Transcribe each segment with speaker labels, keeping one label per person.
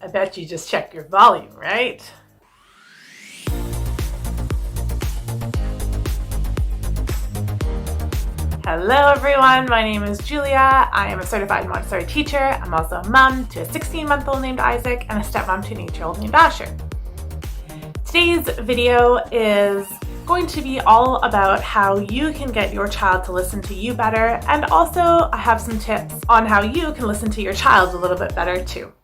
Speaker 1: I bet you just checked your volume, right? Hello everyone, my name is Julia. I am a certified Montessori teacher. I'm also a mom to a 16-month-old named Isaac and a stepmom to an 8-year-old named Asher. Today's video is going to be all about how you can get your child to listen to you better, and also I have some tips on how you can listen to your child a little bit better too.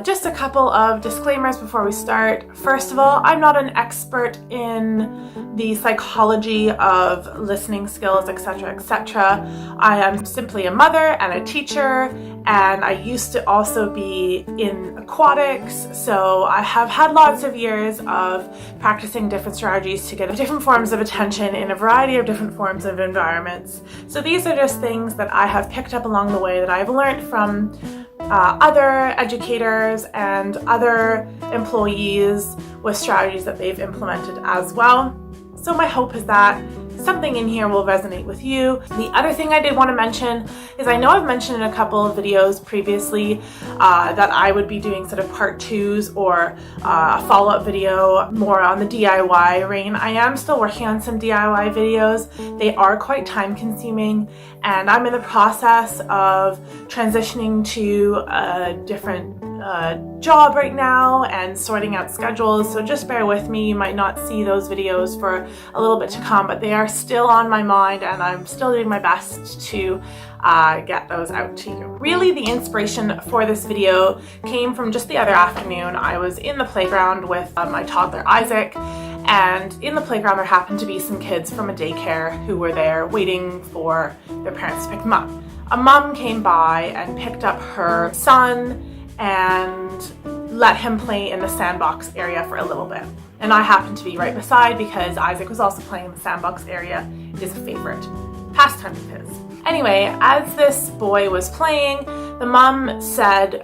Speaker 1: Just a couple of disclaimers before we start. First of all, I'm not an expert in the psychology of listening skills, etc., etc. I am simply a mother and a teacher, and I used to also be in aquatics, so I have had lots of years of practicing different strategies to get different forms of attention in a variety of different forms of environments. So these are just things that I have picked up along the way that I've learned from other educators and other employees with strategies that they've implemented as well. So my hope is that something in here will resonate with you. The other thing I did want to mention is I know I've mentioned in a couple of videos previously that I would be doing sort of part 2s or a follow-up video more on the DIY reign. I am still working on some DIY videos. They are quite time consuming, and I'm in the process of transitioning to a different job right now and sorting out schedules, so just bear with me. You might not see those videos for a little bit to come, but they are still on my mind and I'm still doing my best to get those out to you. Really, the inspiration for this video came from just the other afternoon. I was in the playground with my toddler Isaac, and in the playground there happened to be some kids from a daycare who were there waiting for their parents to pick them up. A mom came by and picked up her son and let him play in the sandbox area for a little bit. And I happened to be right beside because Isaac was also playing in the sandbox area. It is a favorite pastime of his. Anyway, as this boy was playing, the mom said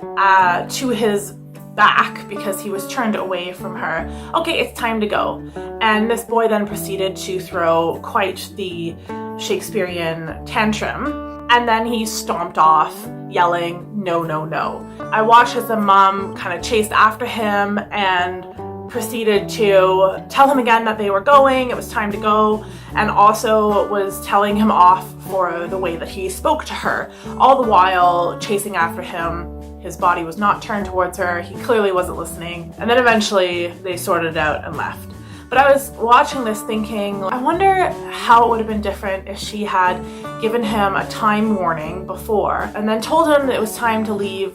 Speaker 1: to his back, because he was turned away from her, "Okay, it's time to go." And this boy then proceeded to throw quite the Shakespearean tantrum. And then he stomped off, yelling, "No, no, no." I watched as the mom kind of chased after him and proceeded to tell him again that they were going, it was time to go, and also was telling him off for the way that he spoke to her, all the while chasing after him. His body was not turned towards her, he clearly wasn't listening, and then eventually they sorted it out and left. But I was watching this thinking, I wonder how it would have been different if she had given him a time warning before and then told him that it was time to leave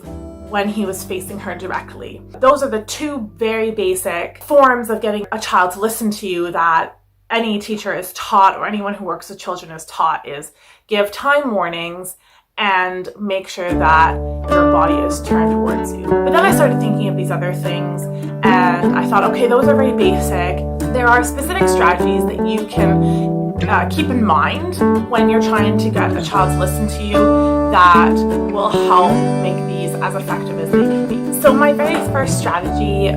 Speaker 1: when he was facing her directly. Those are the two very basic forms of getting a child to listen to you that any teacher is taught, or anyone who works with children is taught, is give time warnings and make sure that your body is turned towards you. But then I started thinking of these other things and I thought, okay, those are very basic. There are specific strategies that you can keep in mind when you're trying to get a child to listen to you that will help make these as effective as they can be. So my very first strategy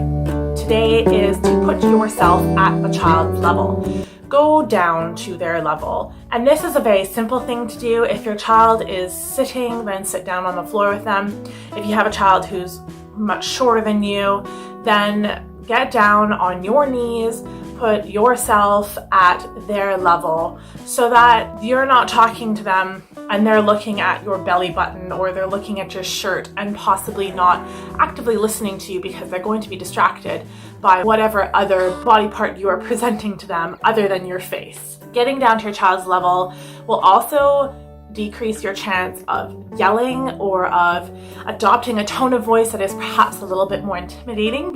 Speaker 1: today is to put yourself at the child's level. Go down to their level. And this is a very simple thing to do. If your child is sitting, then sit down on the floor with them. If you have a child who's much shorter than you, then get down on your knees, put yourself at their level so that you're not talking to them and they're looking at your belly button or they're looking at your shirt and possibly not actively listening to you because they're going to be distracted by whatever other body part you are presenting to them other than your face. Getting down to your child's level will also decrease your chance of yelling or of adopting a tone of voice that is perhaps a little bit more intimidating.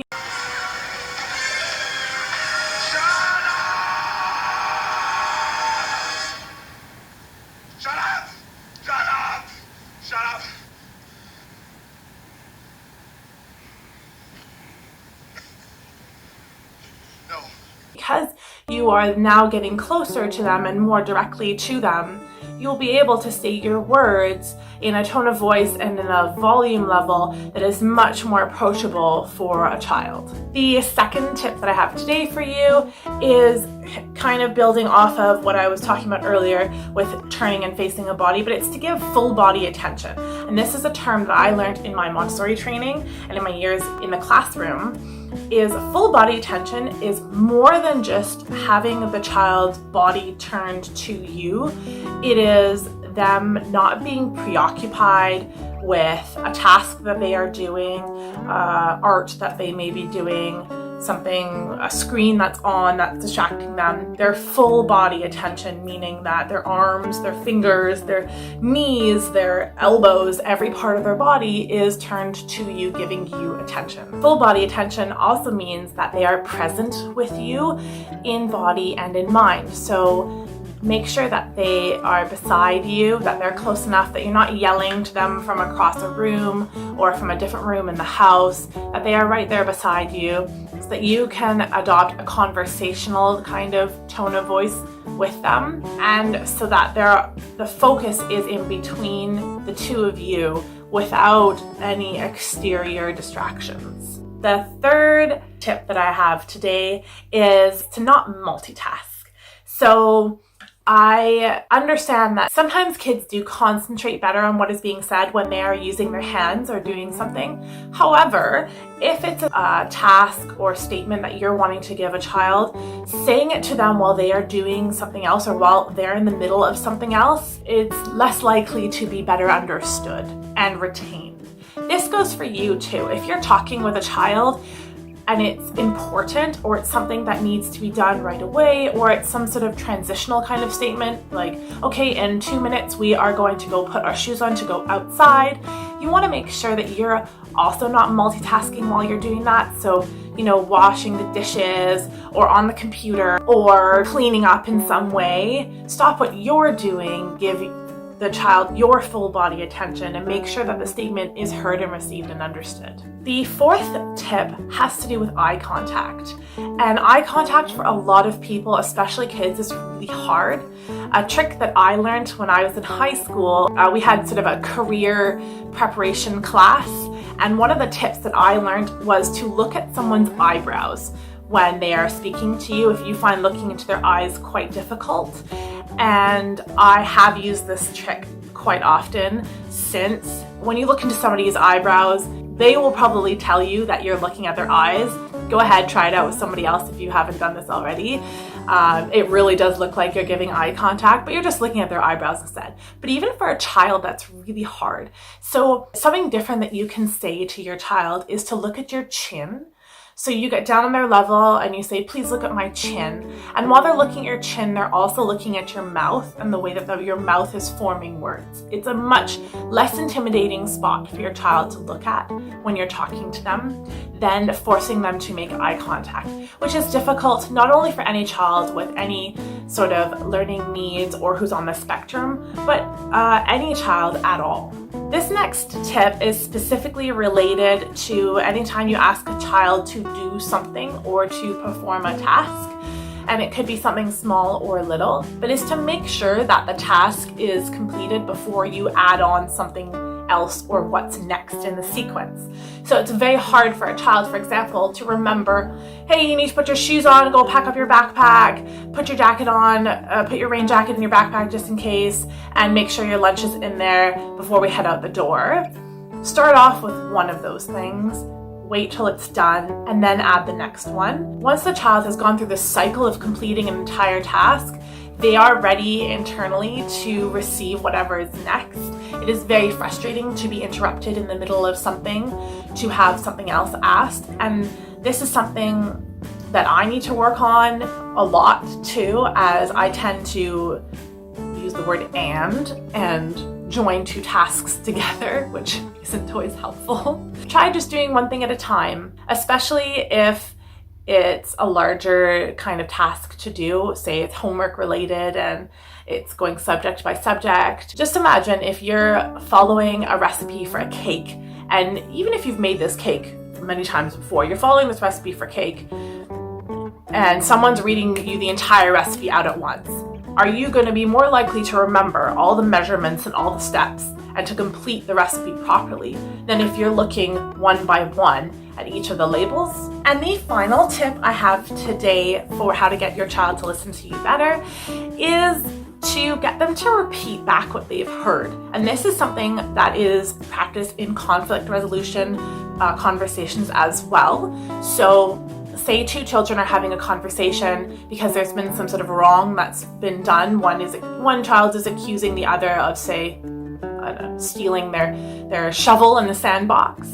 Speaker 1: Because you are now getting closer to them and more directly to them, you'll be able to say your words in a tone of voice and in a volume level that is much more approachable for a child. The second tip that I have today for you is kind of building off of what I was talking about earlier with turning and facing a body, but it's to give full body attention. And this is a term that I learned in my Montessori training and in my years in the classroom. Is full body attention is more than just having the child's body turned to you. It is them not being preoccupied with a task that they are doing, art that they may be doing, a screen that's on that's distracting them. Their full body attention, meaning that their arms, their fingers, their knees, their elbows, every part of their body is turned to you, giving you attention. Full body attention also means that they are present with you in body and in mind. So make sure that they are beside you, that they're close enough that you're not yelling to them from across a room or from a different room in the house, that they are right there beside you so that you can adopt a conversational kind of tone of voice with them, and so that the focus is in between the two of you without any exterior distractions. The third tip that I have today is to not multitask. So I understand that sometimes kids do concentrate better on what is being said when they are using their hands or doing something. However, if it's a task or statement that you're wanting to give a child, saying it to them while they are doing something else or while they're in the middle of something else, it's less likely to be better understood and retained. This goes for you too. If you're talking with a child and it's important, or it's something that needs to be done right away, or it's some sort of transitional kind of statement, like, okay, in 2 minutes we are going to go put our shoes on to go outside, you want to make sure that you're also not multitasking while you're doing that. So, washing the dishes or on the computer or cleaning up in some way. Stop what you're doing, give the child your full body attention, and make sure that the statement is heard and received and understood. The fourth tip has to do with eye contact. And eye contact for a lot of people, especially kids, is really hard. A trick that I learned when I was in high school, we had sort of a career preparation class. And one of the tips that I learned was to look at someone's eyebrows when they are speaking to you, if you find looking into their eyes quite difficult. And I have used this trick quite often since. When you look into somebody's eyebrows, they will probably tell you that you're looking at their eyes. Go ahead, try it out with somebody else if you haven't done this already. It really does look like you're giving eye contact, but you're just looking at their eyebrows instead. But even for a child, that's really hard. So something different that you can say to your child is to look at your chin. So you get down on their level and you say, please look at my chin. And while they're looking at your chin, they're also looking at your mouth and the way that your mouth is forming words. It's a much less intimidating spot for your child to look at when you're talking to them than forcing them to make eye contact, which is difficult not only for any child with any sort of learning needs or who's on the spectrum, but any child at all. This next tip is specifically related to anytime you ask a child to do something or to perform a task. And it could be something small or little, but is to make sure that the task is completed before you add on something else or what's next in the sequence. So it's very hard for a child, for example, to remember, hey, you need to put your shoes on, go pack up your backpack, put your jacket on, put your rain jacket in your backpack just in case, and make sure your lunch is in there before we head out the door. Start off with one of those things, wait till it's done, and then add the next one. Once the child has gone through the cycle of completing an entire task, they are ready internally to receive whatever is next. It is very frustrating to be interrupted in the middle of something, to have something else asked, and this is something that I need to work on a lot too, as I tend to use the word and join two tasks together, which isn't always helpful. Try just doing one thing at a time, especially if it's a larger kind of task to do, say it's homework related and it's going subject by subject. Just imagine if you're following a recipe for a cake, and even if you've made this cake many times before, you're following this recipe for cake and someone's reading you the entire recipe out at once. are you going to be more likely to remember all the measurements and all the steps and to complete the recipe properly than if you're looking one by one at each of the labels? And the final tip I have today for how to get your child to listen to you better is to get them to repeat back what they've heard. And this is something that is practiced in conflict resolution conversations as well. So say two children are having a conversation because there's been some sort of wrong that's been done. One child is accusing the other of, say, stealing their shovel in the sandbox.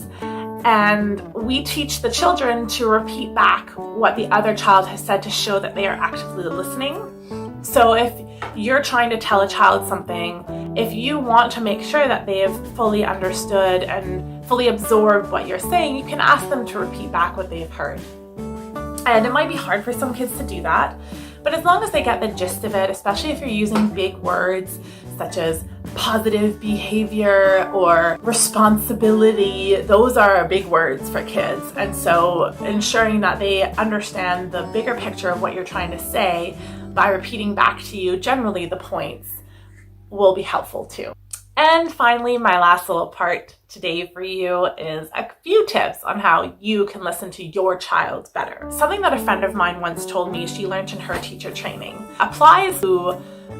Speaker 1: And we teach the children to repeat back what the other child has said to show that they are actively listening. So if you're trying to tell a child something, if you want to make sure that they have fully understood and fully absorbed what you're saying, you can ask them to repeat back what they've heard. And it might be hard for some kids to do that, but as long as they get the gist of it, especially if you're using big words such as positive behavior or responsibility, those are big words for kids. And so ensuring that they understand the bigger picture of what you're trying to say by repeating back to you generally the points will be helpful too. And finally, my last little part today for you is a few tips on how you can listen to your child better. Something that a friend of mine once told me she learned in her teacher training applies to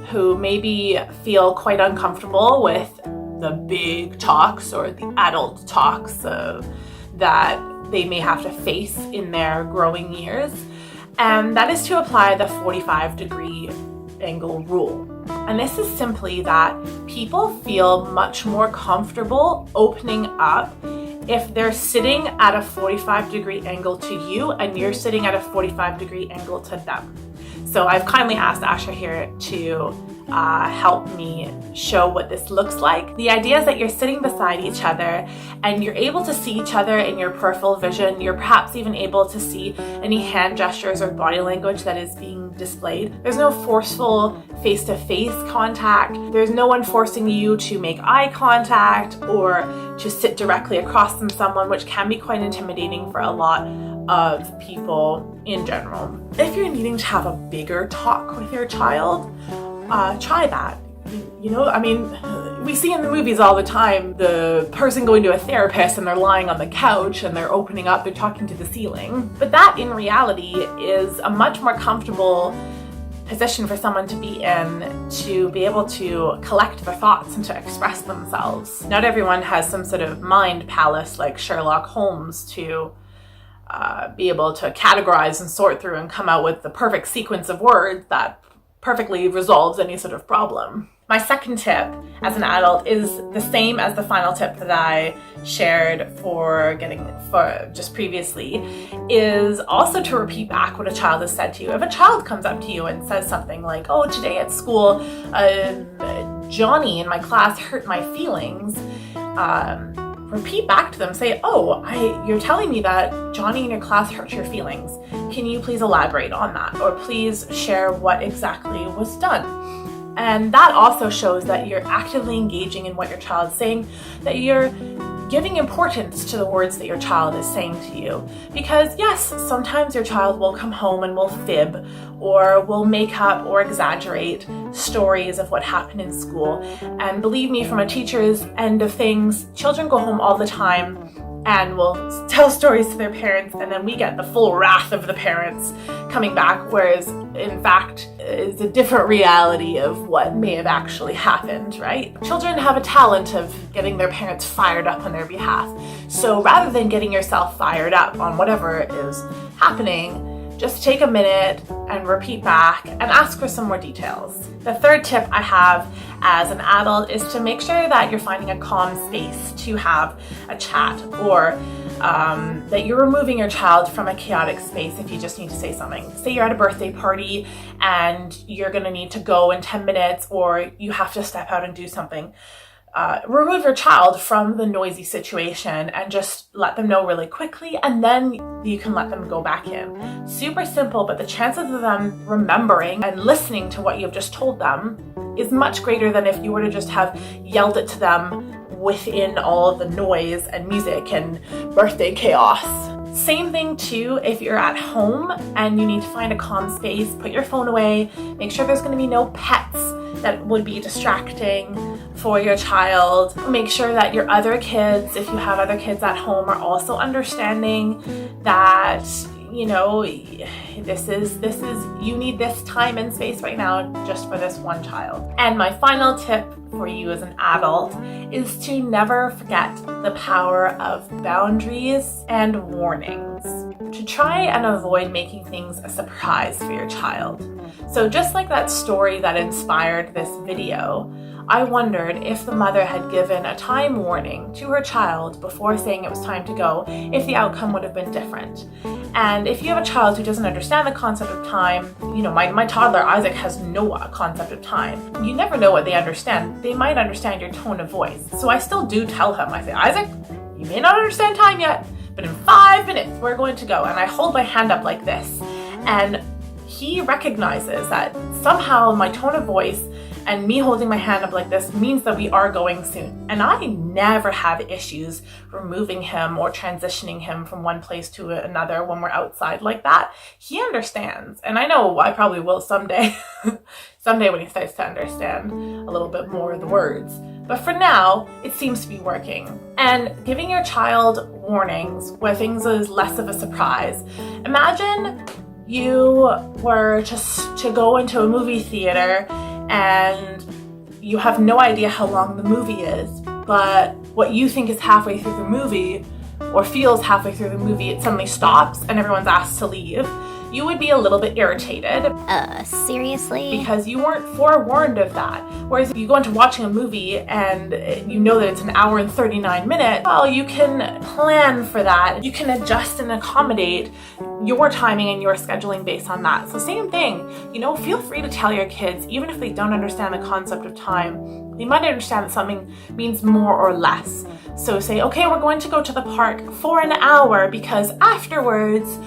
Speaker 1: who maybe feel quite uncomfortable with the big talks or the adult talks that they may have to face in their growing years. And that is to apply the 45-degree angle rule. And this is simply that people feel much more comfortable opening up if they're sitting at a 45-degree angle to you and you're sitting at a 45-degree angle to them. So I've kindly asked Asher here to help me show what this looks like. The idea is that you're sitting beside each other and you're able to see each other in your peripheral vision. You're perhaps even able to see any hand gestures or body language that is being displayed. There's no forceful face-to-face contact. There's no one forcing you to make eye contact or to sit directly across from someone, which can be quite intimidating for a lot of people in general. If you're needing to have a bigger talk with your child, try that. We see in the movies all the time the person going to a therapist and they're lying on the couch and they're opening up, they're talking to the ceiling. But that in reality is a much more comfortable position for someone to be in, to be able to collect their thoughts and to express themselves. Not everyone has some sort of mind palace like Sherlock Holmes to be able to categorize and sort through and come out with the perfect sequence of words that perfectly resolves any sort of problem. My second tip as an adult is the same as the final tip that I shared for just previously, is also to repeat back what a child has said to you. If a child comes up to you and says something like, "Oh, today at school, Johnny in my class hurt my feelings," repeat back to them, say, "Oh, you're telling me that Johnny in your class hurt your feelings. Can you please elaborate on that? Or please share what exactly was done?" And that also shows that you're actively engaging in what your child is saying, that you're giving importance to the words that your child is saying to you. Because yes, sometimes your child will come home and will fib or will make up or exaggerate stories of what happened in school. And believe me, from a teacher's end of things, children go home all the time and will tell stories to their parents, and then we get the full wrath of the parents coming back, whereas in fact it's a different reality of what may have actually happened, right? Children have a talent of getting their parents fired up on their behalf. So rather than getting yourself fired up on whatever is happening, just take a minute and repeat back and ask for some more details. The third tip I have as an adult is to make sure that you're finding a calm space to have a chat, or that you're removing your child from a chaotic space if you just need to say something. Say you're at a birthday party and you're going to need to go in 10 minutes, or you have to step out and do something. Remove your child from the noisy situation and just let them know really quickly, and then you can let them go back in. Super simple, but the chances of them remembering and listening to what you've just told them is much greater than if you were to just have yelled it to them within all of the noise and music and birthday chaos. Same thing too, if you're at home and you need to find a calm space, put your phone away, make sure there's going to be no pets that would be distracting for your child. Make sure that your other kids, if you have other kids at home, are also understanding that, you know, this is you need this time and space right now just for this one child. And my final tip for you as an adult is to never forget the power of boundaries and warnings. To try and avoid making things a surprise for your child. So just like that story that inspired this video, I wondered if the mother had given a time warning to her child before saying it was time to go, if the outcome would have been different. And if you have a child who doesn't understand the concept of time, you know, my toddler Isaac has no concept of time. You never know what they understand. They might understand your tone of voice. So I still do tell him, I say, Isaac, you may not understand time yet, but in 5 minutes we're going to go. And I hold my hand up like this. And he recognizes that somehow my tone of voice and me holding my hand up like this means that we are going soon. And I never have issues removing him or transitioning him from one place to another when we're outside like that. He understands. And I know I probably will someday, someday when he starts to understand a little bit more of the words. But for now, it seems to be working. And giving your child warnings where things is less of a surprise. Imagine you were just to go into a movie theater and you have no idea how long the movie is, but what you think is halfway through the movie or feels halfway through the movie, it suddenly stops and everyone's asked to leave. You would be a little bit irritated.
Speaker 2: Seriously?
Speaker 1: Because you weren't forewarned of that. Whereas if you go into watching a movie and you know that it's an hour and 39 minutes, well, you can plan for that. You can adjust and accommodate your timing and your scheduling based on that. So same thing, you know, feel free to tell your kids, even if they don't understand the concept of time, they might understand that something means more or less. So say, okay, we're going to go to the park for an hour because afterwards,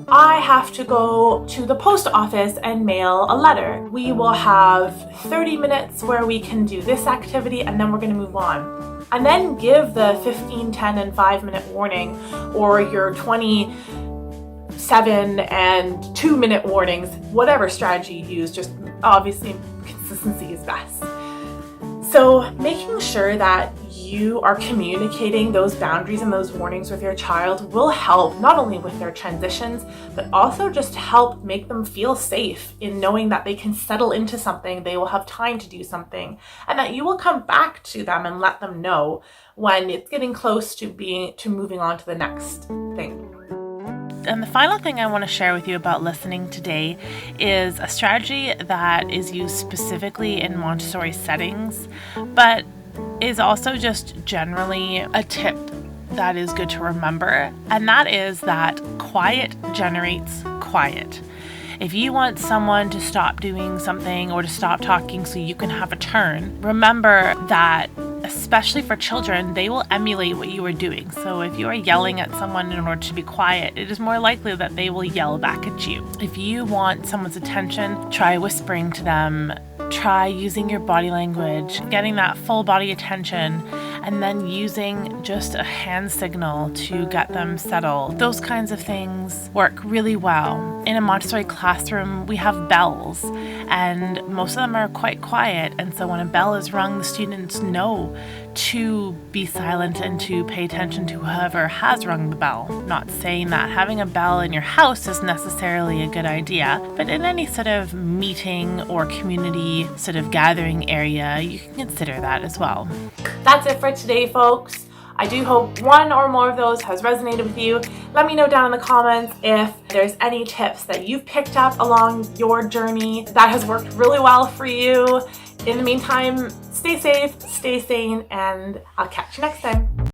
Speaker 1: I have to go to the post office and mail a letter. We will have 30 minutes where we can do this activity and then we're going to move on. And then give the 15, 10, and 5-minute warning or your 27 and 2-minute warnings, whatever strategy you use, just obviously consistency is best. So making sure that you are communicating those boundaries and those warnings with your child will help not only with their transitions, but also just help make them feel safe in knowing that they can settle into something, they will have time to do something, and that you will come back to them and let them know when it's getting close to moving on to the next thing.
Speaker 3: And the final thing I want to share with you about listening today is a strategy that is used specifically in Montessori settings, but is also just generally a tip that is good to remember, and that is that quiet generates quiet. If you want someone to stop doing something or to stop talking so you can have a turn, remember that, especially for children, they will emulate what you are doing. So if you are yelling at someone in order to be quiet, it is more likely that they will yell back at you. If you want someone's attention, try whispering to them. Try using your body language, getting that full body attention, and then using just a hand signal to get them settled. Those kinds of things work really well. In a Montessori classroom, we have bells, and most of them are quite quiet. And so when a bell is rung, the students know to be silent and to pay attention to whoever has rung the bell. Not saying that having a bell in your house is necessarily a good idea, but in any sort of meeting or community sort of gathering area, you can consider that as well.
Speaker 1: That's it for today, folks. I do hope one or more of those has resonated with you. Let me know down in the comments if there's any tips that you've picked up along your journey that has worked really well for you. In the meantime, stay safe, stay sane, and I'll catch you next time.